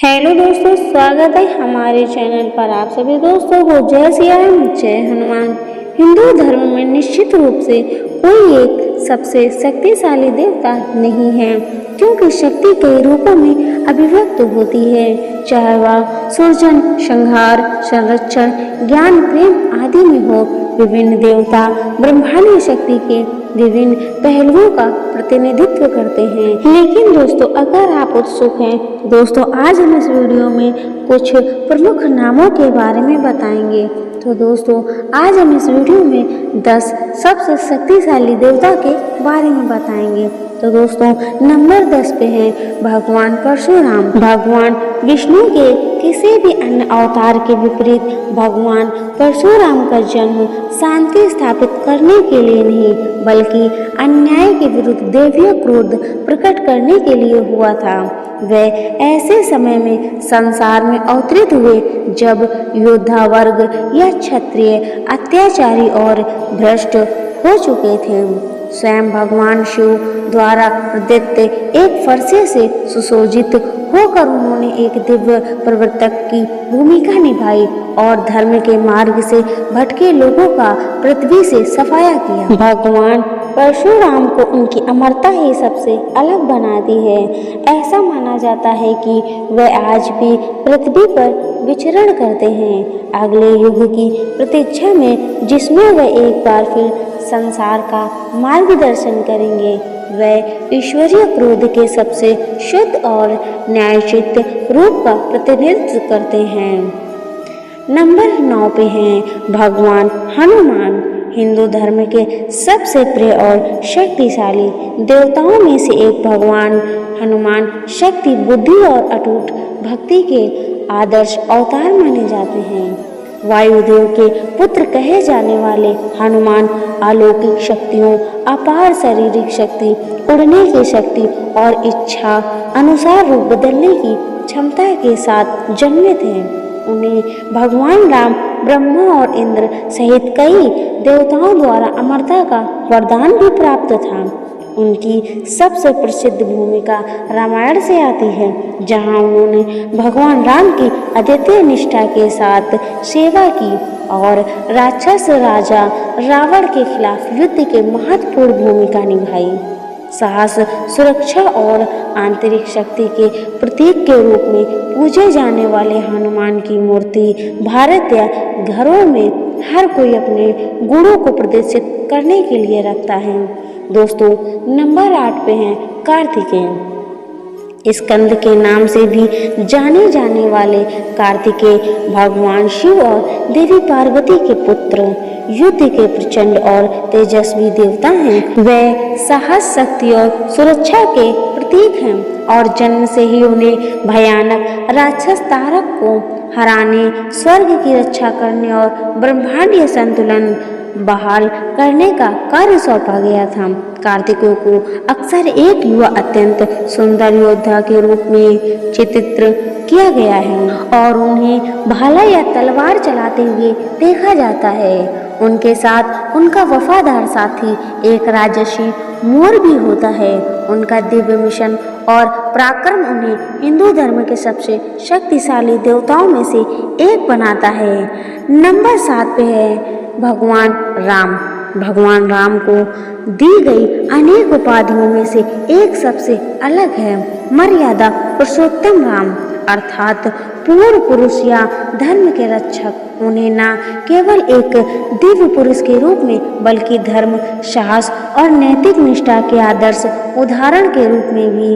Hello दोस्तों, स्वागत है हमारे चैनल पर आप सभी दोस्तों को। जय सिया राम, जय हनुमान। हिंदू धर्म में निश्चित रूप से कोई एक सबसे शक्तिशाली देवता नहीं है, क्योंकि शक्ति कई रूपों में अभिव्यक्त होती है, चाहे वह सृजन, संहार, संरक्षण, ज्ञान, प्रेम आदि में हो। विभिन्न देवता ब्रह्मांडीय शक्ति के विभिन्न पहलुओं का प्रतिनिधित्व करते हैं। लेकिन दोस्तों, अगर आप उत्सुक हैं दोस्तों, आज हम इस वीडियो में कुछ प्रमुख नामों के बारे में बताएंगे। तो दोस्तों, आज हम इस वीडियो में 10 सबसे शक्तिशाली देवता के बारे में बताएंगे। तो दोस्तों, नंबर 10 पे हैं भगवान परशुराम। भगवान विष्णु के किसी भी अन्य अवतार के विपरीत भगवान परशुराम का जन्म शांति स्थापित करने के लिए नहीं, बल्कि अन्याय के विरुद्ध दैवीय क्रोध प्रकट करने के लिए हुआ था। वे ऐसे समय में संसार में अवतरित हुए जब योद्धा वर्ग या क्षत्रिय अत्याचारी और भ्रष्ट हो चुके थे। स्वयं भगवान शिव द्वारा प्रदत्त एक फरसे से सुशोभित होकर उन्होंने एक दिव्य प्रवर्तक की भूमिका निभाई और धर्म के मार्ग से भटके लोगों का पृथ्वी से सफाया किया। भगवान परशुराम को उनकी अमरता ही सबसे अलग बनाती है। ऐसा माना जाता है कि वे आज भी पृथ्वी पर विचरण करते हैं, अगले युग की प्रतीक्षा में, जिसमें वे एक बार फिर संसार का मार्गदर्शन करेंगे। वे ईश्वरीय क्रोध के सबसे शुद्ध और न्यायोचित रूप का प्रतिनिधित्व करते हैं। नंबर 9 पे हैं भगवान हनुमान। हिंदू धर्म के सबसे प्रिय और शक्तिशाली देवताओं में से एक भगवान हनुमान शक्ति, बुद्धि और अटूट भक्ति के आदर्श अवतार माने जाते हैं। वायुदेव के पुत्र कहे जाने वाले हनुमान अलौकिक शक्तियों, अपार शारीरिक शक्ति, उड़ने की शक्ति और इच्छा अनुसार रूप बदलने की क्षमता के साथ जन्मे थे। उन्हें भगवान राम, ब्रह्मा और इंद्र सहित कई देवताओं द्वारा अमरता का वरदान भी प्राप्त था। उनकी सबसे प्रसिद्ध भूमिका रामायण से आती है, जहां उन्होंने भगवान राम की अद्वितीय निष्ठा के साथ सेवा की और राक्षस राजा रावण के खिलाफ युद्ध के महत्वपूर्ण भूमिका निभाई। साहस, सुरक्षा और आंतरिक शक्ति के प्रतीक के रूप में पूजे जाने वाले हनुमान की मूर्ति भारत या घरों में हर कोई अपने गुणों को प्रदर्शित करने के लिए रखता है। दोस्तों, नंबर 8 पे हैं कार्तिकेय। स्कंद के नाम से भी जाने जाने वाले कार्तिकेय भगवान शिव और देवी पार्वती के पुत्र, युद्ध के प्रचंड और तेजस्वी देवता हैं। वे साहस, शक्ति और सुरक्षा के प्रतीक हैं और जन्म से ही उन्हें भयानक राक्षस तारक को हराने, स्वर्ग की रक्षा करने और ब्रह्मांडीय संतुलन बहाल करने का कार्य सौंपा गया था। कार्तिकेय को अक्सर एक युवा अत्यंत सुंदर योद्धा के रूप में चित्रित किया गया है और उन्हें भाला या तलवार चलाते हुए देखा जाता है। उनके साथ उनका वफादार साथी एक राजसी मोर भी होता है। उनका दिव्य मिशन और पराक्रम उन्हें हिंदू धर्म के सबसे शक्तिशाली देवताओं में से एक बनाता है। नंबर 7 पे है भगवान राम। भगवान राम को दी गई अनेक उपाधियों में से एक सबसे अलग है मर्यादा पुरुषोत्तम राम, अर्थात पूर्ण पुरुष या धर्म के रक्षक। उन्हें न केवल एक दिव्य पुरुष के रूप में, बल्कि धर्म, साहस और नैतिक निष्ठा के आदर्श उदाहरण के रूप में भी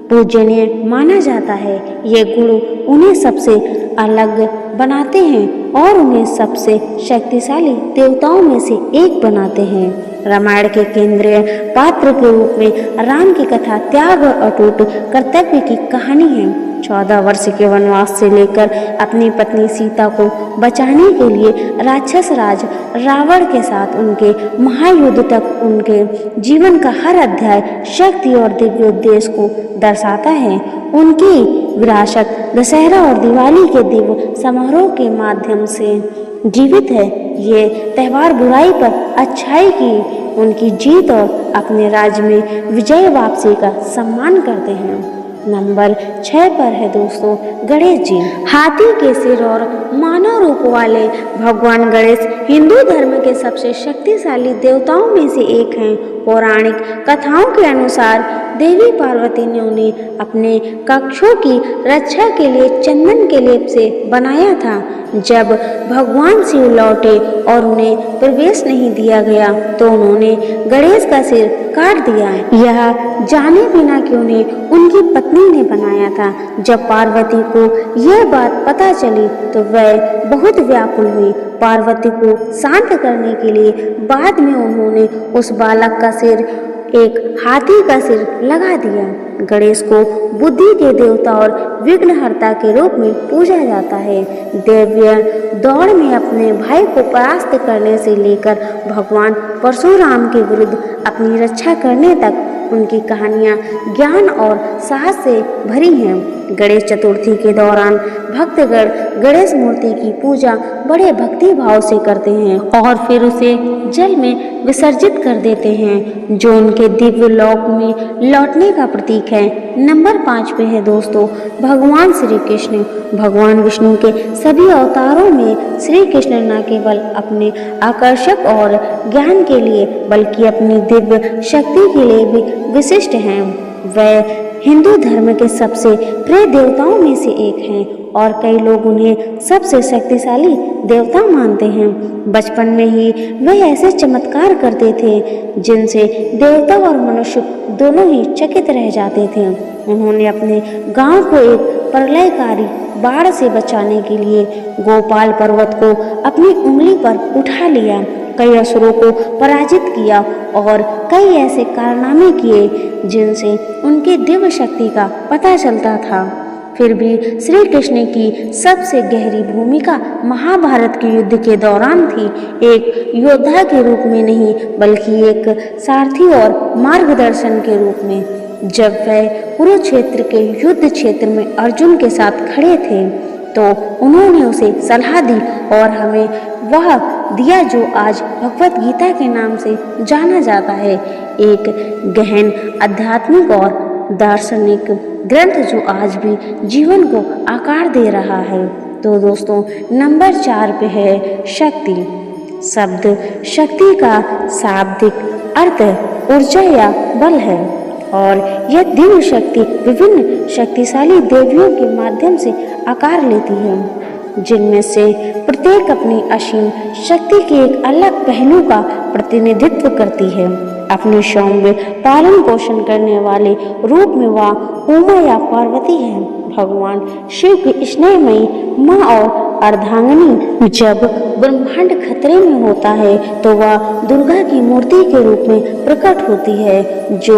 पूजनीय माना जाता है। ये गुण उन्हें सबसे अलग बनाते हैं और उन्हें सबसे शक्तिशाली देवताओं में से एक बनाते हैं। रामायण के केंद्रीय पात्र के रूप में राम की कथा त्याग और अटूट कर्तव्य की कहानी है। 14 वर्ष के वनवास से लेकर अपनी पत्नी सीता को बचाने के लिए राक्षस राज रावण के साथ उनके महायुद्ध तक उनके जीवन का हर अध्याय शक्ति और दिव्य उद्देश्य को दर्शाता है। उनकी विरासत दशहरा और दिवाली के दिव्य समारोह के माध्यम से जीवित है। ये त्यौहार बुराई पर अच्छाई की उनकी जीत और अपने राज्य में विजय वापसी का सम्मान करते हैं। नंबर 6 पर है दोस्तों गणेश जी। हाथी के सिर और मानव रूप वाले भगवान गणेश हिंदू धर्म के सबसे शक्तिशाली देवताओं में से एक हैं। पौराणिक कथाओं के अनुसार देवी पार्वती ने उन्हें अपने कक्षों की रक्षा के लिए चंदन के लेप से बनाया था। जब भगवान शिव लौटे और उन्हें प्रवेश नहीं दिया गया तो उन्होंने गणेश का सिर काट दिया। यह जाने बिना कि उन्हें उनकी पत्नी ने बनाया था। जब पार्वती को यह बात पता चली तो वह बहुत व्याकुल हुई। पार्वती को शांत करने के लिए बाद में उन्होंने उस बालक का सिर एक हाथी का सिर लगा दिया। गणेश को बुद्धि के देवता और विघ्नहर्ता के रूप में पूजा जाता है। दैवीय दौड़ में अपने भाई को परास्त करने से लेकर भगवान परशुराम के विरुद्ध अपनी रक्षा करने तक उनकी कहानियाँ ज्ञान और साहस से भरी हैं। गणेश चतुर्थी के दौरान भक्तगण गणेश मूर्ति की पूजा बड़े भक्ति भाव से करते हैं और फिर उसे जल में विसर्जित कर देते हैं, जो उनके दिव्य लोक में लौटने का प्रतीक है। नंबर 5 पे है दोस्तों भगवान श्री कृष्ण। भगवान विष्णु के सभी अवतारों में श्री कृष्ण न केवल अपने आकर्षक और ज्ञान के लिए बल्कि अपनी दिव्य शक्ति के लिए भी विशिष्ट हैं। वह हिंदू धर्म के सबसे प्रिय देवताओं में से एक हैं और कई लोग उन्हें सबसे शक्तिशाली देवता मानते हैं। बचपन में ही वे ऐसे चमत्कार करते थे जिनसे देवता और मनुष्य दोनों ही चकित रह जाते थे। उन्होंने अपने गांव को एक प्रलयकारी बाढ़ से बचाने के लिए गोपाल पर्वत को अपनी उंगली पर उठा लिया, कई असुरों को पराजित किया और कई ऐसे कारनामे किए जिनसे उनकी दिव्य शक्ति का पता चलता था। फिर भी श्री कृष्ण की सबसे गहरी भूमिका महाभारत के युद्ध के दौरान थी। एक योद्धा के रूप में नहीं बल्कि एक सारथी और मार्गदर्शन के रूप में। जब वह कुरुक्षेत्र के युद्ध क्षेत्र में अर्जुन के साथ खड़े थे तो उन्होंने उसे सलाह दी और हमें वह दिया जो आज भगवत गीता के नाम से जाना जाता है, एक गहन आध्यात्मिक और दार्शनिक ग्रंथ जो आज भी जीवन को आकार दे रहा है। तो दोस्तों नंबर 4 पे है शक्ति। शब्द शक्ति का शाब्दिक अर्थ ऊर्जा या बल है और यह दिव्य शक्ति विभिन्न शक्तिशाली देवियों के माध्यम से आकार लेती है, जिनमें से प्रत्येक अपनी असीम शक्ति के एक अलग पहलू का प्रतिनिधित्व करती है। अपने सौम्य पालन पोषण करने वाले रूप में वह उमा या पार्वती है, भगवान शिव की स्नेहमयी माँ और अर्धांगिनी। जब ब्रह्मांड खतरे में होता है तो वह दुर्गा की मूर्ति के रूप में प्रकट होती है, जो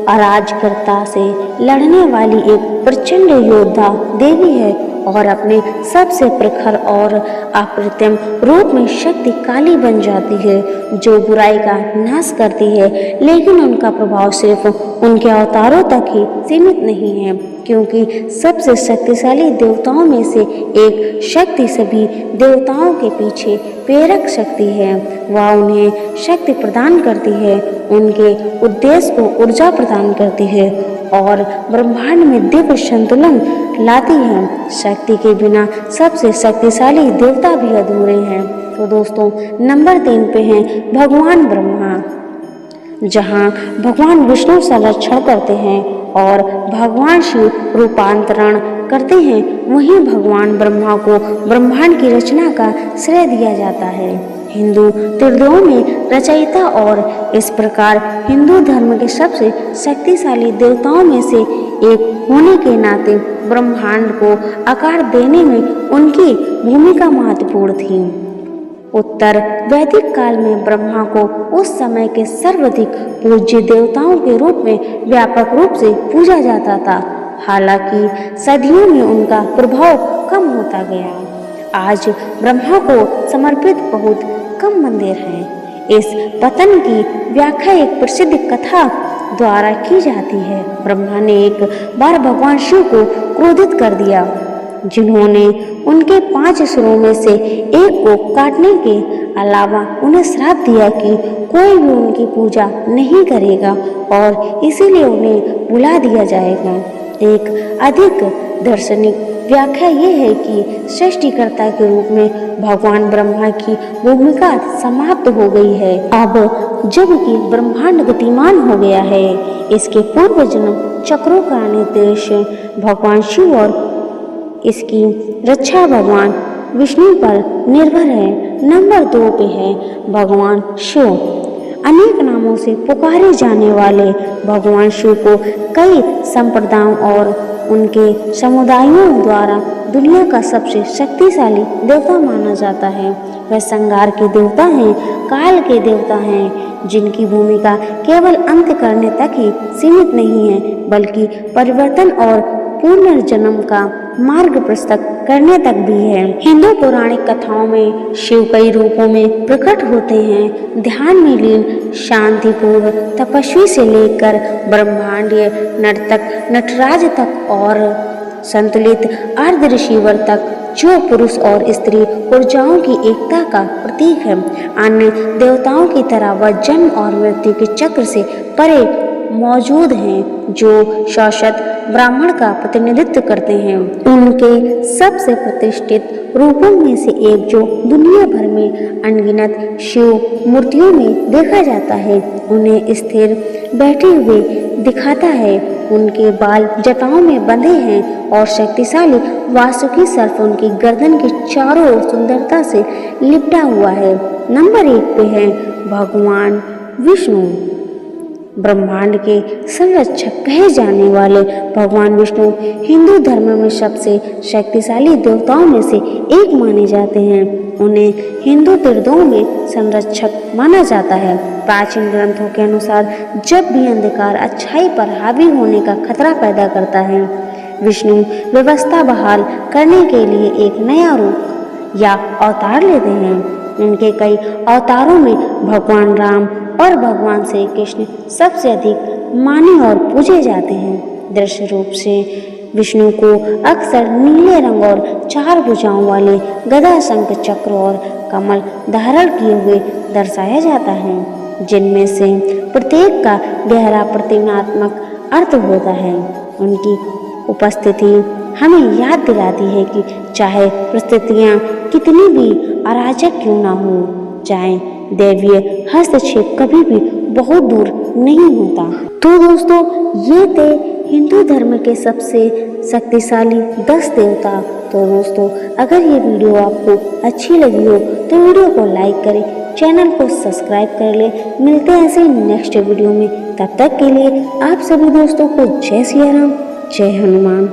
अराजकता से लड़ने वाली एक प्रचंड योद्धा देवी है और अपने सबसे प्रखर और अप्रतिम रूप में शक्ति काली बन जाती है, जो बुराई का नाश करती है। लेकिन उनका प्रभाव सिर्फ उनके अवतारों तक ही सीमित नहीं है, क्योंकि सबसे शक्तिशाली देवताओं में से एक शक्ति सभी देवताओं के पीछे प्रेरक शक्ति है। वह उन्हें शक्ति प्रदान करती है, उनके उद्देश्य को ऊर्जा प्रदान करती है और ब्रह्मांड में दिव्य संतुलन लाती है। शक्ति के बिना सबसे शक्तिशाली देवता भी अधूरे हैं। तो दोस्तों नंबर 3 पे हैं भगवान ब्रह्मा। जहाँ भगवान विष्णु संरक्षण करते हैं और भगवान शिव रूपांतरण करते हैं, वहीं भगवान ब्रह्मा को ब्रह्मांड की रचना का श्रेय दिया जाता है। हिंदू तीर्थों में रचयिता और इस प्रकार हिंदू धर्म के सबसे शक्तिशाली देवताओं में से एक होने के नाते ब्रह्मांड को आकार देने में उनकी भूमिका महत्वपूर्ण थी। उत्तर वैदिक काल में ब्रह्मा को उस समय के सर्वाधिक पूज्य देवताओं के रूप में व्यापक रूप से पूजा जाता था। हालांकि सदियों में उनका प्रभाव कम होता गया। आज ब्रह्मा को समर्पित बहुत कम मंदिर हैं। इस पतन की व्याख्या एक प्रसिद्ध कथा द्वारा की जाती है। ब्रह्मा ने एक बार भगवान शिव को क्रोधित कर दिया, जिन्होंने उनके 5 असुरों में से एक को काटने के अलावा उन्हें श्राप दिया कि कोई भी उनकी पूजा नहीं करेगा और इसीलिए उन्हें बुला दिया जाएगा। एक अधिक दार्शनिक व्याख्या ये है कि सृष्टिकर्ता के रूप में भगवान ब्रह्मा की भूमिका समाप्त हो गई है। अब जबकि ब्रह्मांड गतिमान हो गया है, इसके पूर्व जन्म चक्रों का निर्देश भगवान शिव और इसकी रक्षा भगवान विष्णु पर निर्भर है। नंबर 2 पे है भगवान शिव। अनेक नामों से पुकारे जाने वाले भगवान शिव को कई संप्रदायों और उनके समुदायों द्वारा दुनिया का सबसे शक्तिशाली देवता माना जाता है। वह संहार के देवता हैं, काल के देवता हैं, जिनकी भूमिका केवल अंत करने तक ही सीमित नहीं है, बल्कि परिवर्तन और पुनर्जन्म का मार्ग प्रस्तुत करने तक भी है। हिंदू पौराणिक कथाओं में शिव कई रूपों में प्रकट होते हैं। ध्यान में लीन, शांतिपूर्ण तपस्वी से लेकर ब्रह्मांडीय नर्तक नटराज तक और संतुलित अर्ध ऋषिवर तक, जो पुरुष और स्त्री ऊर्जाओं की एकता का प्रतीक है। अन्य देवताओं की तरह वह जन्म और मृत्यु के चक्र से परे मौजूद हैं, जो शाश्वत ब्राह्मण का प्रतिनिधित्व करते हैं। उनके सबसे प्रतिष्ठित रूपों में से एक, जो दुनिया भर में अनगिनत शिव मूर्तियों में देखा जाता है, उन्हें स्थिर बैठे हुए दिखाता है। उनके बाल जटाओं में बंधे हैं और शक्तिशाली वासुकी सर्प उनकी गर्दन के चारों ओर सुंदरता से लिपटा हुआ है। नंबर 1 पे है भगवान विष्णु। ब्रह्मांड के संरक्षक कहे जाने वाले भगवान विष्णु हिंदू धर्म में सबसे शक्तिशाली देवताओं में से एक माने जाते हैं। उन्हें हिंदू तीर्थों में संरक्षक माना जाता है। प्राचीन ग्रंथों के अनुसार जब भी अंधकार अच्छाई पर हावी होने का खतरा पैदा करता है, विष्णु व्यवस्था बहाल करने के लिए एक नया रूप या अवतार लेते हैं। उनके कई अवतारों में भगवान राम और भगवान श्री कृष्ण सबसे अधिक माने और पूजे जाते हैं। दृश्य रूप से विष्णु को अक्सर नीले रंग और 4 भुजाओं वाले गदा, शंख, चक्र और कमल धारण किए हुए दर्शाया जाता है, जिनमें से प्रत्येक का गहरा प्रतीकात्मक अर्थ होता है। उनकी उपस्थिति हमें याद दिलाती है कि चाहे परिस्थितियाँ कितनी भी अराजक क्यों ना हो, चाहे दैवीय हस्तक्षेप कभी भी बहुत दूर नहीं होता। तो दोस्तों, ये थे हिंदू धर्म के सबसे शक्तिशाली 10 देवता। तो दोस्तों, अगर ये वीडियो आपको अच्छी लगी हो तो वीडियो को लाइक करें, चैनल को सब्सक्राइब कर ले। मिलते हैं ऐसे नेक्स्ट वीडियो में। तब तक के लिए आप सभी दोस्तों को जय सिया राम, जय हनुमान।